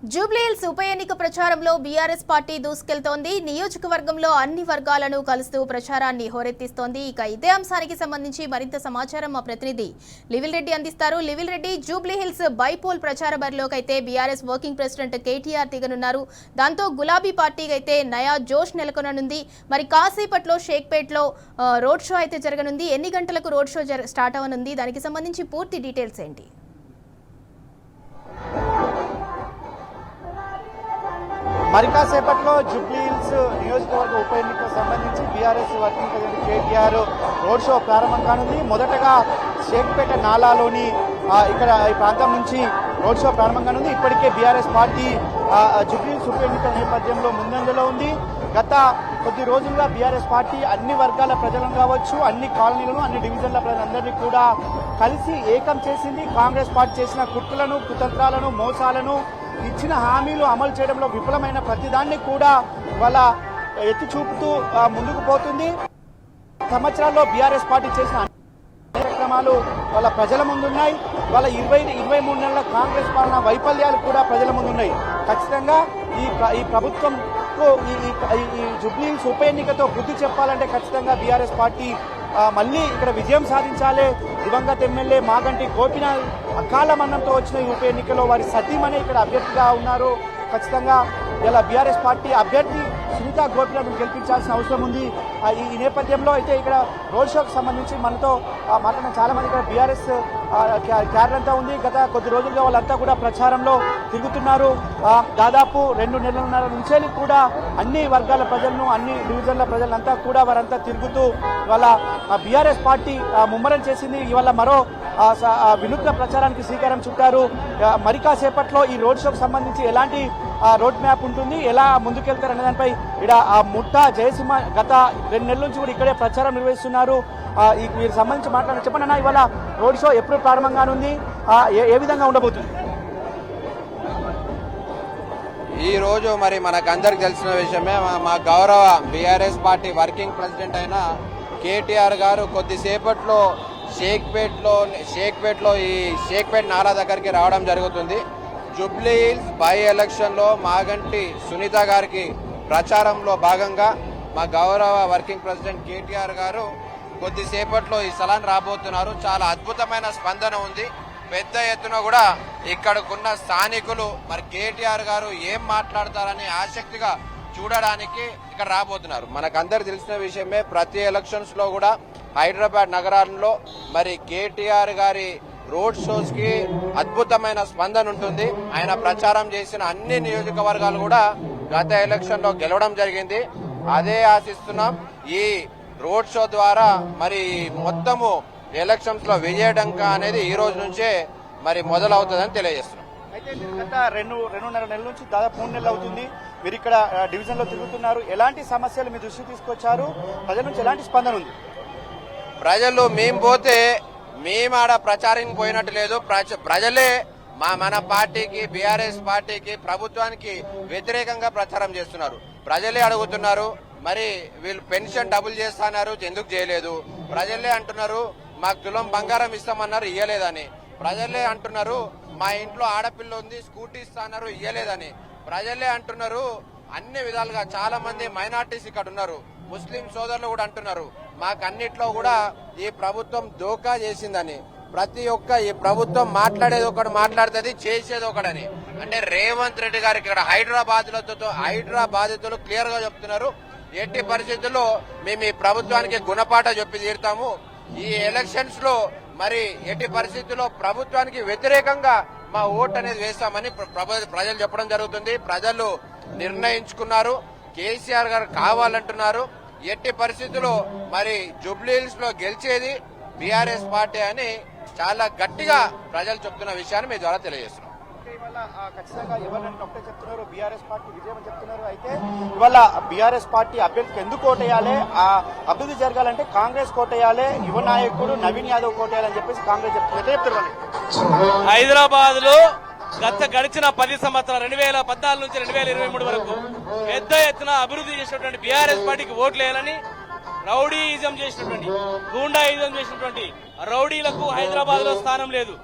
జూబ్లీహిల్స్ ఉప ఎన్నిక ప్రచారంలో బీఆర్ఎస్ పార్టీ దూసుకెళ్తోంది. నియోజకవర్గంలో అన్ని వర్గాలను కలుస్తూ ప్రచారాన్ని హోరెత్తిస్తోంది. ఇక ఇదే అంశానికి సంబంధించి మరింత సమాచారం మా ప్రతినిధి లివిల్ రెడ్డి అందిస్తారు. లివిల్ రెడ్డి, జూబ్లీహిల్స్ బైపోల్ ప్రచార బరిలోకి అయితే బీఆర్ఎస్ వర్కింగ్ ప్రెసిడెంట్ కేటీఆర్ దిగనున్నారు. దాంతో గులాబీ పార్టీకి అయితే నయా జోష్ నెలకొననుంది. మరి కాసేపట్లో షేక్పేట్లో రోడ్ షో అయితే జరగనుంది. ఎన్ని గంటలకు రోడ్ షో స్టార్ట్ అవనుంది? దానికి సంబంధించి పూర్తి డీటెయిల్స్ ఏంటి? మరి కాసేపట్లో జూబ్లీహిల్స్ నియోజకవర్గ ఉప ఎన్నికకు సంబంధించి BRS working president KTR road show ప్రారంభం కానుంది. మొదటగా షేక్పేట నాలాలోని ఇక్కడ ఈ ప్రాంతం నుంచి రోడ్ షో ప్రారంభం కానుంది. ఇప్పటికే బీఆర్ఎస్ పార్టీ జూబ్లీహిల్స్ ఉప ఎన్నికల నేపథ్యంలో ముందంజలో ఉంది. గత కొద్ది రోజులుగా బీఆర్ఎస్ పార్టీ అన్ని వర్గాల ప్రజలను కావచ్చు, అన్ని కాలనీలను, అన్ని డివిజన్ల ప్రజలందరినీ కూడా కలిసి ఏకం చేసింది. కాంగ్రెస్ పార్టీ చేసిన కుట్రలను, కుతంత్రాలను, మోసాలను, ఇచ్చిన హామీలు అమలు చేయడంలో విఫలమైన ప్రతిదాన్ని కూడా వాళ్ళ ఎత్తి చూపుతూ ముందుకు పోతుంది. సంవత్సరాల్లో బీఆర్ఎస్ పార్టీ చేసిన కార్యక్రమాలు వాళ్ళ ప్రజల ముందున్నాయి. వాళ్ళ 23 నెలల కాంగ్రెస్ పాలన వైఫల్యాలు కూడా ప్రజల ముందున్నాయి. ఖచ్చితంగా ఈ ప్రభుత్వంకు ఈ జూబ్లీహిల్స్ ఉప ఎన్నికతో బుద్ధి చెప్పాలంటే ఖచ్చితంగా బీఆర్ఎస్ పార్టీ మళ్ళీ ఇక్కడ విజయం సాధించాలి. దివంగత ఎమ్మెల్యే మాగంటి గోపీనాథ్ అకాల మరణంతో వచ్చిన ఈ ఉప ఎన్నికలో వారి సతీమణి ఇక్కడ అభ్యర్థిగా ఉన్నారు. ఖచ్చితంగా ఇలా బీఆర్ఎస్ పార్టీ అభ్యర్థి సునీతా గోపీనాథ్ గెలిపించాల్సిన అవసరం ఉంది. ఈ నేపథ్యంలో అయితే ఇక్కడ రోడ్ షోకి సంబంధించి మనతో మాట్లాడిన చాలా మంది ఇక్కడ బీఆర్ఎస్ క్యాడర్ అంతా ఉంది. గత కొద్ది రోజులుగా వాళ్ళంతా కూడా ప్రచారంలో తిరుగుతున్నారు. దాదాపు 2 నెలల నుంచే కూడా అన్ని వర్గాల ప్రజలను, అన్ని డివిజన్ల ప్రజలంతా కూడా వారంతా తిరుగుతూ వాళ్ళ బీఆర్ఎస్ పార్టీ ముమ్మరం చేసింది. ఇవాళ మరో వినూత్న ప్రచారానికి శ్రీకారం చుట్టారు. మరి కాసేపట్లో ఈ రోడ్ షోకి సంబంధించి ఎలాంటి రోడ్ మ్యాప్ ఉంటుంది, ఎలా ముందుకెళ్తారు అనే దానిపై ఇక్కడ ముఠా జయసింహ గత 2 నెలల నుంచి కూడా ఇక్కడే ప్రచారం నిర్వహిస్తున్నారు. వీరికి సంబంధించి మాట్లాడారు. చెప్పండి అన్న, ఇవాళ రోడ్ షో ఎప్పుడు ప్రారంభంగా ఉంది, ఏ విధంగా ఉండబోతుంది? ఈ రోజు మరి మనకు అందరికి తెలిసిన విషయమే, మా గౌరవ బీఆర్ఎస్ పార్టీ వర్కింగ్ ప్రెసిడెంట్ అయిన కేటీఆర్ గారు కొద్దిసేపట్లో షేక్పేట్లో ఈ షేక్పేట్ నాలా దగ్గరికి రావడం జరుగుతుంది. జూబ్లీహిల్స్ బై ఎలక్షన్ లో మాగంటి సునీత గారికి ప్రచారంలో భాగంగా మా గౌరవ వర్కింగ్ ప్రెసిడెంట్ కేటీఆర్ గారు కొద్దిసేపట్లో ఈ స్థలాన్ని రాబోతున్నారు. చాలా అద్భుతమైన స్పందన ఉంది. పెద్ద ఎత్తున కూడా ఇక్కడకున్న స్థానికులు మరి కేటీఆర్ గారు ఏం మాట్లాడతారని ఆసక్తిగా చూడడానికి ఇక్కడ రాబోతున్నారు. మనకందరు తెలిసిన విషయమే, ప్రతి ఎలక్షన్స్ లో కూడా హైదరాబాద్ నగరాల్లో మరి కేటీఆర్ గారి రోడ్ షోస్ కి అద్భుతమైన స్పందన ఉంటుంది. ఆయన ప్రచారం చేసిన అన్ని నియోజకవర్గాలు కూడా గత ఎలక్షన్ లో గెలవడం జరిగింది. అదే ఆశిస్తున్నాం. ఈ రోడ్ షో ద్వారా మరి మొత్తము ఎలక్షన్స్ లో విజయడంక అనేది ఈ రోజు నుంచే మరి మొదలవుతుందని తెలియజేస్తున్నాం. అయితే గత 2.5 నెలల నుంచి దాదాపు 3 నెలలు అవుతుంది మీరు ఇక్కడ డివిజన్ లో తిరుగుతున్నారు. ఎలాంటి సమస్యలు మీ దృష్టికి తీసుకొచ్చారు? ప్రజల నుంచి ఎలాంటి స్పందన ఉంది? ప్రజలు మేము పోతే మేము ఆడ ప్రచారం పోయినట్టు లేదు. ప్రజలే మన పార్టీకి, బీఆర్ఎస్ పార్టీకి, ప్రభుత్వానికి వ్యతిరేకంగా ప్రచారం చేస్తున్నారు. ప్రజలే అడుగుతున్నారు, మరి వీళ్ళు పెన్షన్ డబుల్ చేస్తున్నారు, ఎందుకు చేయలేదు? ప్రజలే అంటున్నారు, మాకు తులం బంగారం ఇస్తామన్నారు, ఇయ్యలేదని. ప్రజలే అంటున్నారు, మా ఇంట్లో ఆడపిల్ల ఉంది, స్కూటీ ఇస్తాన్నారు, ఇయ్యలేదని. ప్రజలే అంటున్నారు, అన్ని విధాలుగా చాలా మంది మైనార్టీస్ ఇక్కడ ఉన్నారు, ముస్లిం సోదరులు కూడా అంటున్నారు, మాకు అన్నిట్లో కూడా ఈ ప్రభుత్వం దోకా చేసిందని. ప్రతి ఒక్క ఈ ప్రభుత్వం మాట్లాడేది ఒకటి మాట్లాడుతుంది, చేసేది ఒకటని. అంటే రేవంత్ రెడ్డి గారికి ఇక్కడ హైదరాబాదులు క్లియర్ గా చెప్తున్నారు, ఎట్టి పరిస్థితుల్లో మేము ఈ ప్రభుత్వానికి గుణపాఠ చెప్పి తీరుతాము. ఈ ఎలక్షన్స్ లో మరి ఎట్టి పరిస్థితుల్లో ప్రభుత్వానికి వ్యతిరేకంగా మా ఓటు అనేది వేస్తామని ప్రజలు చెప్పడం జరుగుతుంది. ప్రజలు నిర్ణయించుకున్నారు, కేసీఆర్ గారు కావాలంటున్నారు. ఎట్టి పరిస్థితుల్లో మరి జూబ్లీహిల్స్ లో గెలిచేది బీఆర్ఎస్ పార్టీ అని చాలా గట్టిగా ప్రజలు చెప్తున్న విషయాన్ని మీ ద్వారా తెలియజేస్తున్నాం. ఖచ్చితంగా ఎవరైనా ఒకటే చెప్తున్నారు, బీఆర్ఎస్ పార్టీ విజయం చెప్తున్నారు. అయితే ఇవాళ బీఆర్ఎస్ పార్టీ అభ్యర్థికి ఎందుకు కోటేయాలి, ఆ అభివృద్ధి జరగాలంటే కాంగ్రెస్ కోటేయాలి, యువ నాయకుడు నవీన్ యాదవ్ కోటేయాలని చెప్పేసి కాంగ్రెస్ చెప్తున్నారు. హైదరాబాద్ లో గడిచిన 10 సంవత్సరాలు 2014 నుంచి 2023 వరకు పెద్ద ఎత్తున అభివృద్ధి చేసినటువంటి బీఆర్ఎస్ పార్టీకి ఓట్లు వేయాలని రౌడీయిజం చేసినటువంటి, గూండాయిజం చేసినటువంటి రౌడీలకు హైదరాబాద్ లో స్థానం లేదు.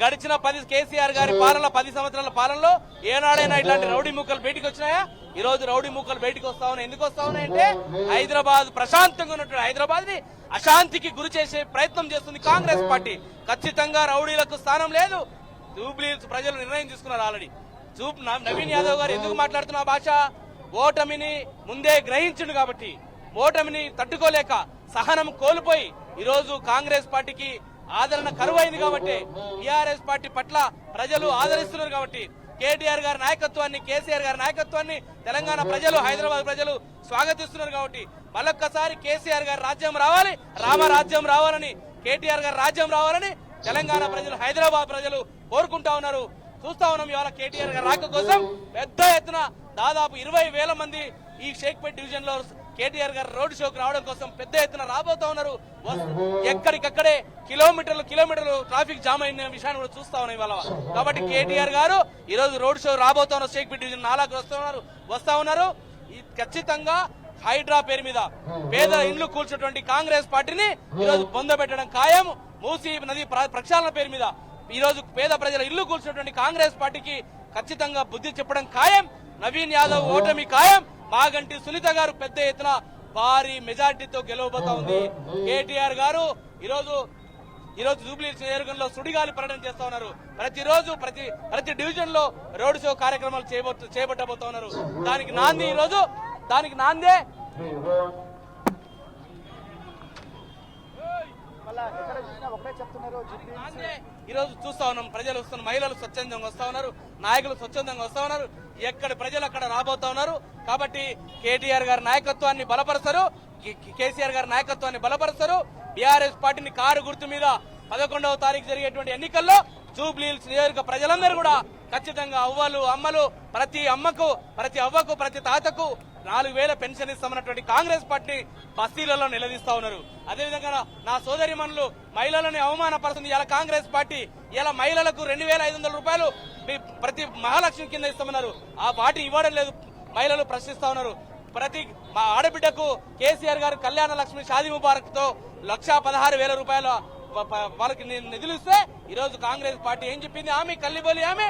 గడిచిన కేసీఆర్ గారి పాలన 10 సంవత్సరాల పాలనలో ఏనాడైనా ఇట్లాంటి రౌడీ మూకలు బయటికి వచ్చినాయా? ఈ రోజు రౌడీ మూకలు బయటికి వస్తా ఉన్నాయి. ఎందుకు వస్తా ఉన్నాయంటే హైదరాబాద్ ప్రశాంతంగా ఉన్నటువంటి హైదరాబాద్ ని అశాంతికి గురి చేసే ప్రయత్నం చేస్తుంది కాంగ్రెస్ పార్టీ. ఖచ్చితంగా రౌడీలకు స్థానం లేదు. జూబ్లీహిల్స్ ప్రజలు నిర్ణయం తీసుకున్నారు ఆల్రెడీ. నవీన్ యాదవ్ గారు ఎందుకు మాట్లాడుతున్న భాష? ఓటమిని ముందే గ్రహించిండు కాబట్టి, ఓటమిని తట్టుకోలేక సహనం కోల్పోయి ఈరోజు కాంగ్రెస్ పార్టీకి ఆదరణ కరువైంది కాబట్టి, టీఆర్ఎస్ పార్టీ పట్ల ప్రజలు ఆదరిస్తున్నారు కాబట్టి, కేటీఆర్ గారి నాయకత్వాన్ని, కేసీఆర్ గారి నాయకత్వాన్ని తెలంగాణ ప్రజలు, హైదరాబాద్ ప్రజలు స్వాగతిస్తున్నారు కాబట్టి మళ్ళొక్కసారి కేసీఆర్ గారి రాజ్యం రావాలి, రామరాజ్యం రావాలని, కేటీఆర్ గారి రాజ్యం రావాలని తెలంగాణ ప్రజలు, హైదరాబాద్ ప్రజలు కోరుకుంటా ఉన్నారు. చూస్తా ఉన్నాం ఇవాళ కేటీఆర్ గారి రాక కోసం పెద్ద ఎత్తున దాదాపు 20,000 మంది ఈ షేక్పేట్ డివిజన్ లో కేటీఆర్ గారు రోడ్ షోకి రావడం కోసం పెద్ద ఎత్తున రాబోతా ఉన్నారు. ఎక్కడికక్కడే కిలోమీటర్లు ట్రాఫిక్ జామ్ అయిన విషయాన్ని కూడా చూస్తా ఉన్నాం ఇవాళ. కాబట్టి కేటీఆర్ గారు ఈ రోజు రోడ్ షో రాబోతా ఉన్నారు. షేక్పేట్ డివిజన్ 4 వస్తా ఉన్నారు. ఖచ్చితంగా హైడ్రా పేరు మీద పేద ఇండ్లు కూల్చినటువంటి కాంగ్రెస్ పార్టీని ఈ రోజు పొందబెట్టడం ఖాయం. మూసీ నది ప్రక్షాళన పేరు మీద ఈ రోజు పేద ప్రజల ఇల్లు కూల్చినటువంటి కాంగ్రెస్ పార్టీకి ఖచ్చితంగా బుద్ధి చెప్పడం ఖాయం. నవీన్ యాదవ్ ఓటమి ఖాయం. మాగంటి సునీత గారు పెద్ద ఎత్తున భారీ మెజార్టీతో గెలవబోతా ఉంది. కేటీఆర్ గారు ఈరోజు జూబ్లీహిల్స్ నియోజకవర్గంలో సుడిగాలి పర్యటన చేస్తా ఉన్నారు. ప్రతిరోజు ప్రతి డివిజన్ లో రోడ్ షో కార్యక్రమాలు చేపట్టబోతా ఉన్నారు. దానికి నాందే ఈ రోజు చూస్తా ఉన్నాం. ప్రజలు వస్తున్న, మహిళలు స్వచ్ఛందంగా వస్తా ఉన్నారు, నాయకులు స్వచ్ఛందంగా వస్తా ఉన్నారు. ఎక్కడ ప్రజలు అక్కడ రాబోతా ఉన్నారు. కాబట్టి కేటీఆర్ గారి నాయకత్వాన్ని బలపరుస్తారు, కేసీఆర్ గారి నాయకత్వాన్ని బలపరుస్తారు. బీఆర్ఎస్ పార్టీని కారు గుర్తు మీద 11వ తారీఖు జరిగేటువంటి ఎన్నికల్లో జూబ్లీహిల్స్ నియోజక ప్రజలందరూ కూడా ఖచ్చితంగా అవ్వలు, అమ్మలు, ప్రతి అమ్మకు, ప్రతి అవ్వకు, ప్రతి తాతకు 4,000 పెన్షన్ ఇస్తామన్నటువంటి కాంగ్రెస్ పార్టీ బస్తీలలో నిలదీస్తా ఉన్నారు. అదేవిధంగా నా సోదరి మనులు మహిళలను అవమానపరుస్తుంది ఇలా కాంగ్రెస్ పార్టీ. ఇలా మహిళలకు 2,500 రూపాయలు ప్రతి మహాలక్ష్మి కింద ఇస్తామన్నారు. ఆ వాటి ఇవ్వడం లేదు, మహిళలు ప్రశ్నిస్తా ఉన్నారు. ప్రతి మా ఆడబిడ్డకు కేసీఆర్ గారు కళ్యాణ లక్ష్మి షాదీ ముబారక్ తో 1,16,000 రూపాయల వాళ్ళకి నిధులు ఇస్తే ఈ రోజు కాంగ్రెస్ పార్టీ ఏం చెప్పింది? ఆమె కల్లిబోలి ఆమె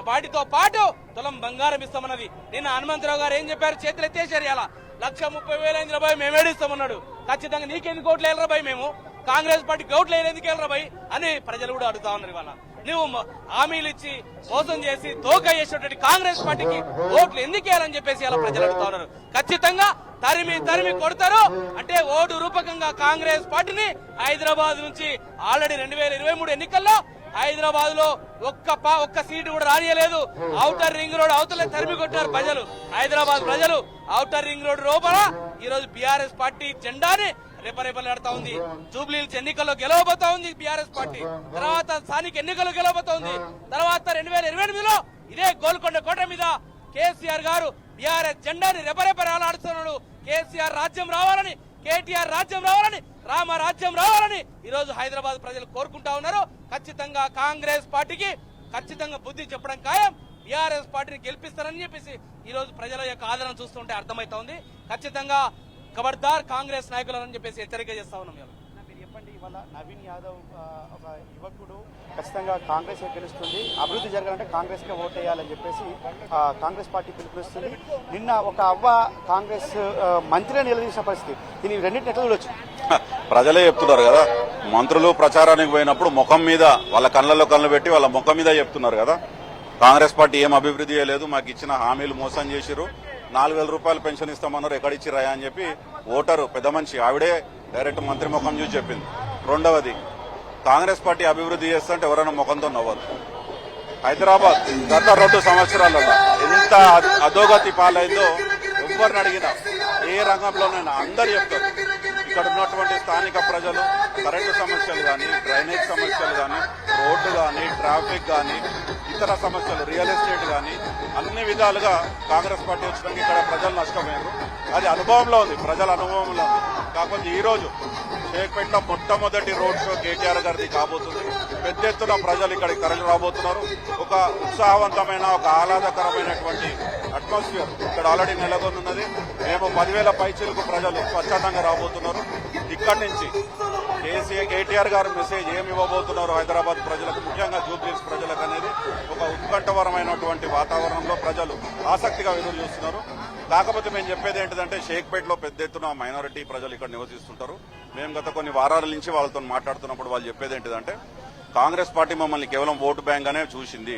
వాటితో పాటు తులం బంగారం ఇస్తామన్నది. నిన్న హనుమంతరావు గారు ఏం చెప్పారు? చేతులు ఎత్తేసారు. ఇలా 1,30,000 అయింది రాబాయ్, మేమేడిస్తామన్నాడు. ఖచ్చితంగా నీకెందుకు ఓట్లు వేయలరా బాయ్, మేము కాంగ్రెస్ పార్టీకి ఓట్లు వేయలేందుకు వెళ్ళరా బాయ్ అని ప్రజలు కూడా అడుగుతా ఉన్నారు. ఇవాళ నువ్వు హామీలు ఇచ్చి మోసం చేసి తోక చేసినటువంటి కాంగ్రెస్ పార్టీకి ఓట్లు ఎందుకు వేయాలని చెప్పేసి ఇలా ప్రజలు అడుగుతా ఉన్నారు. ఖచ్చితంగా తరిమి కొడతారు. అంటే ఓటు రూపకంగా కాంగ్రెస్ పార్టీని హైదరాబాద్ నుంచి ఆల్రెడీ 2023 ఎన్నికల్లో హైదరాబాద్ లో ఒక్క సీటు కూడా రానియలేదు. ఔటర్ రింగ్ రోడ్ అవతలే తరిమి కొట్టారు ప్రజలు. హైదరాబాద్ ప్రజలు ఔటర్ రింగ్ రోడ్ లోపల ఈ రోజు బీఆర్ఎస్ పార్టీ జెండాని రెపరెపలాడుతా ఉంది. జూబ్లీహిల్స్ ఎన్నికల్లో గెలవబోతా ఉంది బీఆర్ఎస్ పార్టీ. తర్వాత స్థానిక ఎన్నికల్లో గెలవబోతా ఉంది. తర్వాత 2028లో ఇదే గోల్కొండ కోట మీద కేసీఆర్ గారు బీఆర్ఎస్ జెండాని రెపరెపలాడుతున్నాడు. కేసీఆర్ రాజ్యం రావాలని, కేటీఆర్ రాజ్యం రావాలని, రామరాజ్యం రావాలని ఈ రోజు హైదరాబాద్ ప్రజలు కోరుకుంటా ఉన్నారు. ఖచ్చితంగా కాంగ్రెస్ పార్టీకి ఖచ్చితంగా బుద్ధి చెప్పడం ఖాయం. బీఆర్ఎస్ పార్టీని గెలిపిస్తారని చెప్పేసి ఈ రోజు ప్రజల యొక్క ఆదరణ చూస్తుంటే అర్థమైతా ఉంది. ఖచ్చితంగా ఖబర్దార్ కాంగ్రెస్ నాయకులని చెప్పేసి హెచ్చరిక చేస్తా ఉన్నాం. మీరు చెప్పండి, ఇవాళ నవీన్ యాదవ్ ఒక యువకుడు ఖచ్చితంగా కాంగ్రెస్ గెలుస్తుంది, అభివృద్ధి జరగాలంటే కాంగ్రెస్ కే ఓట్ వేయాలని చెప్పేసి కాంగ్రెస్ పార్టీ పిలుపునిస్తుంది. నిన్న ఒక అవ్వ కాంగ్రెస్ మంత్రిని నిలదీసిన పరిస్థితి, దీని రెండింటిని ఎట్లా చూడొచ్చు? ప్రజలే చెప్తున్నారు కదా, మంత్రులు ప్రచారానికి పోయినప్పుడు ముఖం మీద వాళ్ళ కళ్ళలో కళ్ళు పెట్టి వాళ్ళ ముఖం మీద చెప్తున్నారు కదా, కాంగ్రెస్ పార్టీ ఏం అభివృద్ధి చేయలేదు, మాకు ఇచ్చిన హామీలు మోసం చేసిరు, 4,000 రూపాయలు పెన్షన్ ఇస్తామన్నారు, ఎక్కడిచ్చిరాయా అని చెప్పి ఓటరు పెద్ద మనిషి ఆవిడే డైరెక్ట్ మంత్రి ముఖం చూసి చెప్పింది. రెండవది, కాంగ్రెస్ పార్టీ అభివృద్ధి చేస్తుంటే ఎవరైనా ముఖంతో నవ్వదు. హైదరాబాద్ గత 2 సంవత్సరాలలో ఎంత అధోగతి పాలైందో ఎవరిని అడిగినా, ఏ రంగంలోనైనా అందరు చెప్తారు. ఇక్కడ ఉన్నటువంటి స్థానిక ప్రజలు కరెంటు సమస్యలు కానీ, డ్రైనేజ్ సమస్యలు కానీ, రోడ్డు కానీ, ట్రాఫిక్ కానీ, ఇతర సమస్యలు, రియల్ ఎస్టేట్ కానీ, అన్ని విధాలుగా కాంగ్రెస్ పార్టీ వచ్చినాక ఇక్కడ ప్రజలు నష్టపోయారు. అది అనుభవంలో ఉంది, ప్రజల అనుభవంలో ఉంది. కాకపోతే ఈ రోజు షేక్పేటలో మొట్టమొదటి రోడ్ షో కేటీఆర్ గారిది కాబోతుంది. పెద్ద ఎత్తున ప్రజలు ఇక్కడికి తరలి రాబోతున్నారు. ఒక ఉత్సాహవంతమైన, ఒక ఆహ్లాదకరమైనటువంటి అట్మాస్ఫియర్ ఇక్కడ ఆల్రెడీ నెలకొన్నది. మేము 10,000 పైచీలకు ప్రజలు స్వచ్ఛందంగా రాబోతున్నారు. ఇక్కడి నుంచి కేటీఆర్ గారు మెసేజ్ ఏమి ఇవ్వబోతున్నారు హైదరాబాద్ ప్రజలకు, ముఖ్యంగా జూబ్లీహిల్స్ ప్రజలకు అనేది ఒక ఉత్కంఠవరమైనటువంటి వాతావరణంలో ప్రజలు ఆసక్తిగా ఎదురు చూస్తున్నారు. కాకపోతే మేము చెప్పేది ఏంటిదంటే షేక్పేటలో పెద్ద ఎత్తున మైనారిటీ ప్రజలు ఇక్కడ నివసిస్తుంటారు. మేము గత కొన్ని వారాల నుంచి వాళ్ళతో మాట్లాడుతున్నప్పుడు వాళ్ళు చెప్పేది ఏంటిదంటే కాంగ్రెస్ పార్టీ మమ్మల్ని కేవలం ఓటు బ్యాంక్ అనే చూసింది,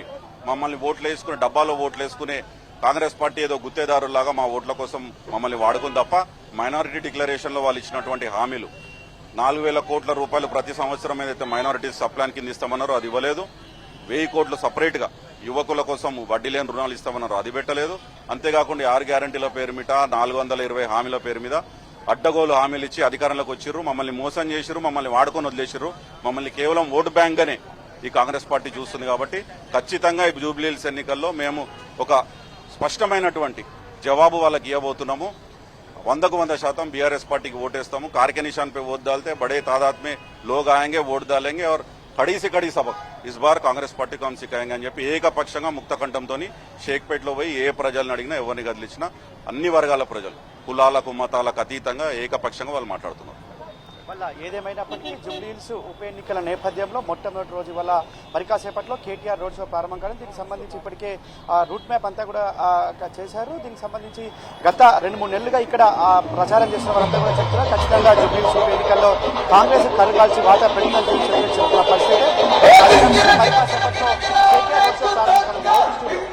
మమ్మల్ని ఓట్లు వేసుకుని డబ్బాలో ఓట్లు వేసుకునే కాంగ్రెస్ పార్టీ ఏదో గుత్తేదారులాగా మా ఓట్ల కోసం మమ్మల్ని వాడుకుంది తప్ప మైనారిటీ డిక్లరేషన్ లో వాళ్ళు ఇచ్చినటువంటి హామీలు 4,000 కోట్ల రూపాయలు ప్రతి సంవత్సరం ఏదైతే మైనారిటీస్ సప్లాన్ కింద ఇస్తామన్నారో అది ఇవ్వలేదు. 1000 కోట్లు సపరేట్ గా యువకుల కోసం వడ్డీ లేని రుణాలు ఇస్తామన్నారు, అది పెట్టలేదు. అంతేకాకుండా 6 గ్యారంటీల పేరు మీద 420 హామీల పేరు మీద అడ్డగోలు హామీలు ఇచ్చి అధికారంలోకి వచ్చిర్రు, మమ్మల్ని మోసం చేసిర్రు, మమ్మల్ని వాడుకొని వదిలేసిర్రు. మమ్మల్ని కేవలం ఓటు బ్యాంక్ గానే ఈ కాంగ్రెస్ పార్టీ చూస్తుంది. కాబట్టి ఖచ్చితంగా ఈ జూబ్లీహిల్స్ ఎన్నికల్లో మేము ఒక స్పష్టమైనటువంటి జవాబు వాళ్ళకి ఇవ్వబోతున్నాము. 100% बीआरएस पार्टी की वोटेస్తాము. कार के निशान पे वोट डालते बड़े तादाद में लोग आएंगे, वोट डालेंगे और కడి से కడి सबक इस बार कांग्रेस पार्टी को हम सिखाएंगे అని చెప్పి ఏకపక్షంగా ముక్తకంఠంతో షేక్పేటలో పోయి ఏ ప్రజలను అడిగినా ఎవరిని కదిలించినా అన్ని వర్గాల ప్రజలు కులాలకు మతాలకు అతీతంగా ఏకపక్షంగా వాళ్ళు మాట్లాడుతున్నారు. వల్ల ఏదేమైనప్పటికీ జూబ్లీహిల్స్ ఉప ఎన్నికల నేపథ్యంలో మొట్టమొదటి రోజు వల్ల మరి కాసేపట్లో కేటీఆర్ రోడ్ షో ప్రారంభం కావడం, దీనికి సంబంధించి ఇప్పటికే రూట్ మ్యాప్ అంతా కూడా చేశారు. దీనికి సంబంధించి గత 2-3 నెలలుగా ఇక్కడ ప్రచారం చేసిన వారంతా కూడా చెప్తున్నారు ఖచ్చితంగా జూబ్లీహిల్స్ ఉప ఎన్నికల్లో కాంగ్రెస్ కరగాల్సి వాటా పెడుతుందని చెప్తున్న పరిస్థితి. మరి కాసేపట్లో కేటీఆర్ రోడ్ షో ప్రారంభం కావడం